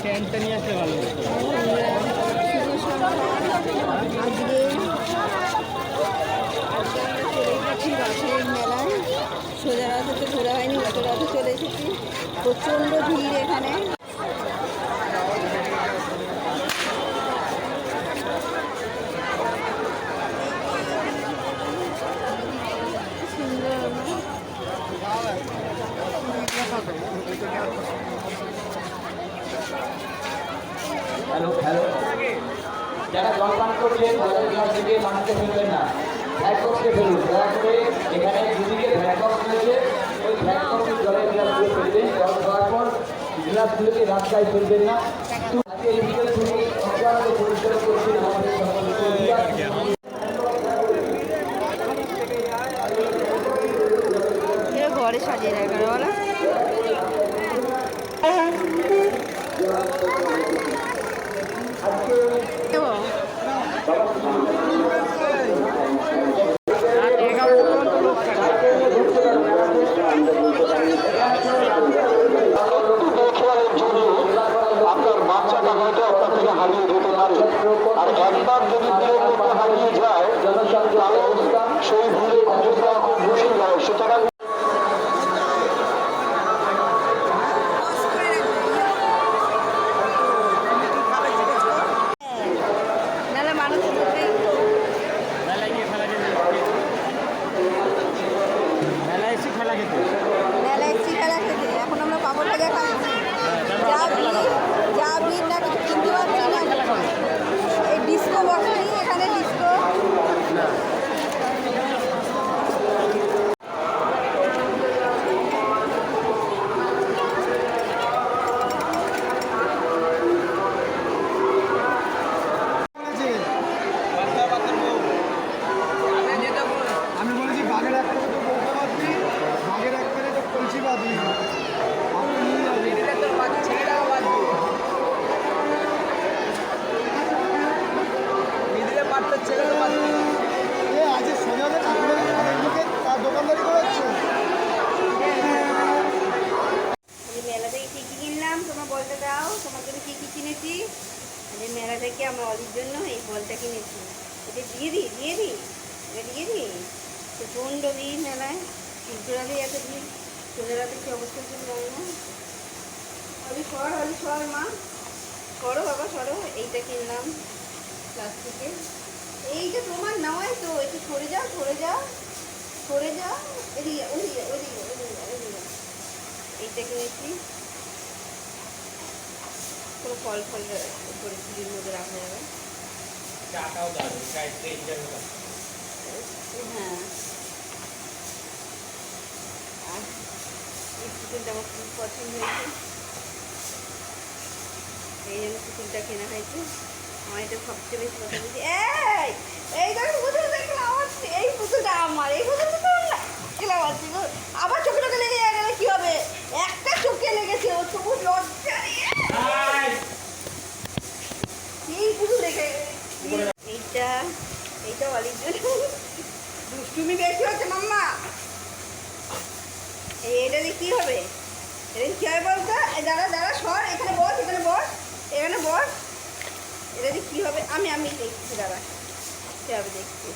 প্যান্টটা নিয়ে আসলে ভালো হতো। আজকে আমরা চলে এসেছি বাসের মেলায়। সোজা রাতে তো ঘোরা হয়নি, উল্টো রাতে চলে এসেছি। প্রচণ্ড ভিড় এখানে। সুন্দর হ্যালো হ্যালো, যারা জলপান করছেন তাদের গ্লাস থেকে মাটিতে ফেলবেন না, ফ্ল্যাট বক্সে ফেলুন। দয়া করে এখানে দুদিকে ফ্ল্যাট বক্স রয়েছে, ওই ফ্ল্যাট বক্সের জলের গ্লাসগুলো ফেলবেন। জল খাওয়ার পর গ্লাসগুলোকে রাস্তায় ফেলবেন না। আজকে এই বিকেল থেকে অক্লান্ত পরিশ্রম করছেন আমাদের ঘরে সাজিয়ে রাখা বলা আপনার বাচ্চাটা হয়তো আপনার থেকে হারিয়ে যেতে পারে। আর একবার যদি হারিয়ে যায় তাহলে সেই ভুলে খুব মুশকিল হয়। সুতরাং বলটা দাও, তোমার জন্য কী কী কিনেছি। মেলা থেকে আমার অলির জন্য এই বলটা কিনেছি। এটা দিয়ে দিই এটা দিয়ে দিই প্রচণ্ড ভিড় মেলায়। উল্টোরাতেই এত ভিড়, সোজারাতে কী অবস্থা ছিল জানি না। অলি সর মা, সরো বাবা সরো। এইটা কিনলাম প্লাস্টিকের। এইটা তোমার নয় তো, একটু সরে যাও এদিকে এইটা কিনেছি। কোনো ফল করে চুরির মধ্যে রাখা যাবে। হ্যাঁ, আর এই পুতুলটা আমার খুব পছন্দ হয়েছে, এই জন্য পুতুলটা কেনা হয়েছে। আমার এটা সবচেয়ে বেশি কথা বলছি। এই দেখো পুতুল দেখলাম আমার, এই পুতুলটা আমার, এই পুতুলটা তো না খেলা পাচ্ছি গো। আবার চোখে লেগে গেলে কি হবে? একটা চোখে লেগেছে, ও তবু লজ্জা এইটা অলির জন্য। দুষ্টুমি বেশি হচ্ছে মাম্মা। এটা দিয়ে কী হবে? এটা কী হবে বলতো? দাঁড়া সর, এখানে বস এটা দিয়ে কী হবে? আমি দেখছি, দাঁড়া কী হবে দেখছি।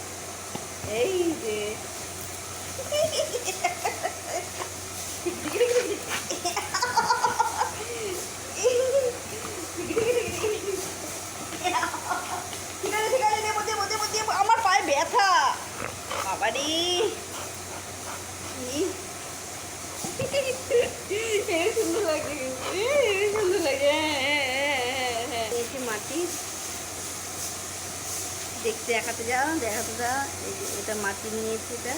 এই যে আমার পায়ে ব্যথা বাবারি। সুন্দর লাগে মাটি দেখতে দেখাতে যাও। এই যে এটা মাটি নিয়েছি, এটা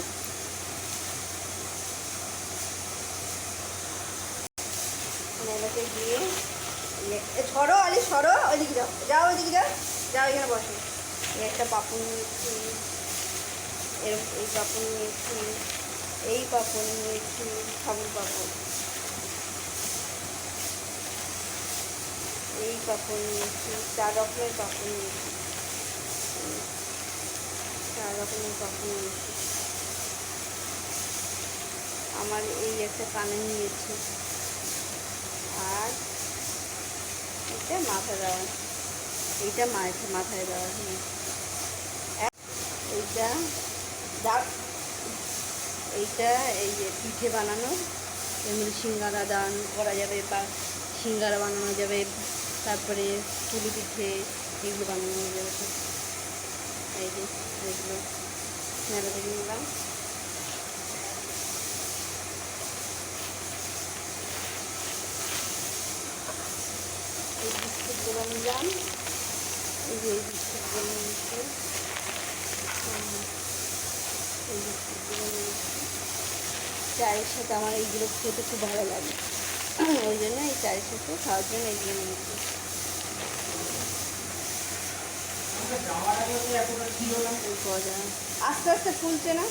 মেলাতে গিয়ে সরো আলি সরো, ওইদিকে যাও এখানে বসো। একটা পাপড় নিয়েছি, এই পাপড় নিয়েছি, সাবুন পাপড়, এই পাপড় নিয়েছি, 4 রকমের পাপড় নিয়েছি, 4 রকমের পাপড় নিয়েছি। আমার এই একটা কানে নিয়েছি, আর এইটা মাথা দেওয়া, এইটা মাথায় দেওয়া। এইটা এইটা এই যে পিঠে বানানো, এমনি সিঙ্গারা দান করা যাবে বা সিঙ্গারা বানানো যাবে, তারপরে পুলি পিঠে এগুলো বানানো যাবে। এই যে এগুলো মেলা থেকে নিলাম। এই বিস্কুটগুলো নিলাম, এই যে এই বিস্কুটগুলো নিয়েছি, এই বিস্কুটগুলো নিয়েছি। চায়ের সাথে আমার এইগুলো খেতে খুব ভালো লাগে, ওই জন্য এই চায়ের সাথে খাওয়ার জন্য এইগুলো নিয়েছি। গজা আস্তে আস্তে ফুলছে না।